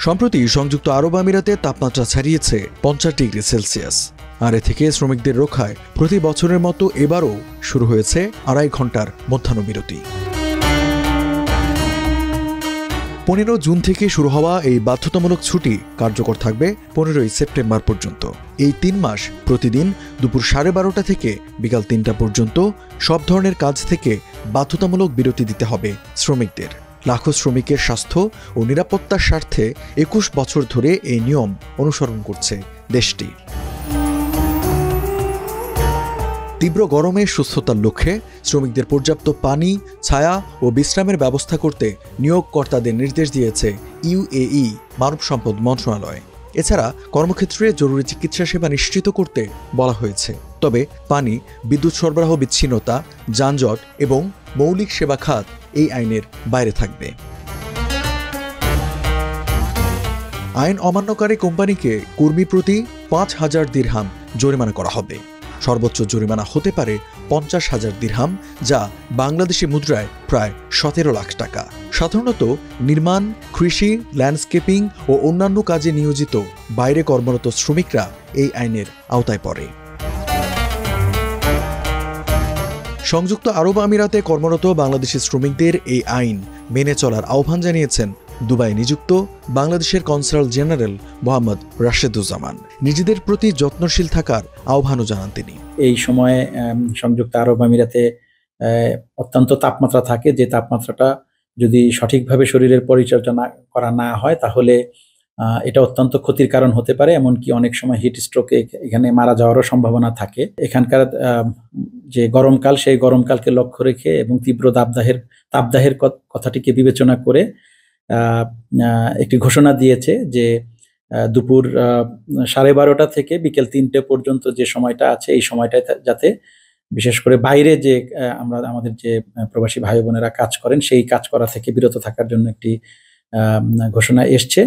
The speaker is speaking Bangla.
সম্প্রতি সংযুক্ত আরব আমিরাতে তাপমাত্রা ছাড়িয়েছে 50 ডিগ্রি সেলসিয়াস। আর এ থেকে শ্রমিকদের রক্ষায় প্রতি বছরের মতো এবারও শুরু হয়েছে 2.5 ঘন্টার মধ্যাহ্নবিরতি। 15 জুন থেকে শুরু হওয়া এই বাধ্যতামূলক ছুটি কার্যকর থাকবে 15 সেপ্টেম্বর পর্যন্ত। এই 3 মাস প্রতিদিন দুপুর 12:30 থেকে বিকাল 3টা পর্যন্ত সব ধরনের কাজ থেকে বাধ্যতামূলক বিরতি দিতে হবে শ্রমিকদের। লাখো শ্রমিকের স্বাস্থ্য ও নিরাপত্তার স্বার্থে 21 বছর ধরে এই নিয়ম অনুসরণ করছে দেশটি। তীব্র গরমে সুস্থতার লক্ষ্যে শ্রমিকদের পর্যাপ্ত পানি, ছায়া ও বিশ্রামের ব্যবস্থা করতে নিয়োগকর্তাদের নির্দেশ দিয়েছে ইউএই মানব সম্পদ মন্ত্রণালয়। এছাড়া কর্মক্ষেত্রে জরুরি চিকিৎসা সেবা নিশ্চিত করতে বলা হয়েছে। তবে পানি, বিদ্যুৎ সরবরাহ বিচ্ছিন্নতা, যানজট এবং মৌলিক সেবা খাত এই আইনের বাইরে থাকবে। আইন অমান্যকারী কোম্পানিকে কর্মী প্রতি 5,000 দিরহাম জরিমানা করা হবে। সর্বোচ্চ জরিমানা হতে পারে 50,000 দিরহাম, যা বাংলাদেশি মুদ্রায় প্রায় 17 লাখ টাকা। সাধারণত নির্মাণ, কৃষি, ল্যান্ডস্কেপিং ও অন্যান্য কাজে নিয়োজিত বাইরে কর্মরত শ্রমিকরা এই আইনের আওতায় পড়ে। সংযুক্ত আরব আমিরাতে কর্মরত বাংলাদেশি শ্রমিকদের এই আইন মেনে চলার আহ্বান জানিয়েছেন দুবাই নিযুক্ত বাংলাদেশের কনসাল জেনারেল মোহাম্মদ রাশেদুজ্জামান। নিজেদের প্রতি যত্নশীল থাকার আহ্বানও জানান তিনি। এই সময়ে সংযুক্ত আরব আমিরাতে অত্যন্ত তাপমাত্রা থাকে, যে তাপমাত্রাটা যদি সঠিকভাবে শরীরের পরিচর্যা করা না হয় তাহলে এটা অত্যন্ত ক্ষতির কারণ হতে পারে। এমনকি অনেক সময় হিট স্ট্রোকে এখানে মারা যাওয়ারও সম্ভাবনা থাকে। এখানকার যে গরমকাল, সেই গরমকালকে লক্ষ্য রেখে এবং তীব্র তাপদাহের কথাটিকে বিবেচনা করে একটি ঘোষণা দিয়েছে যে দুপুর 12:30 থেকে বিকেল 3টে পর্যন্ত যে সময়টা আছে, এই সময়টায় যাতে বিশেষ করে বাইরে যে আমাদের যে প্রবাসী ভাই বোনেরা কাজ করেন, সেই কাজ করা থেকে বিরত থাকার জন্য একটি ঘোষণা এসছে।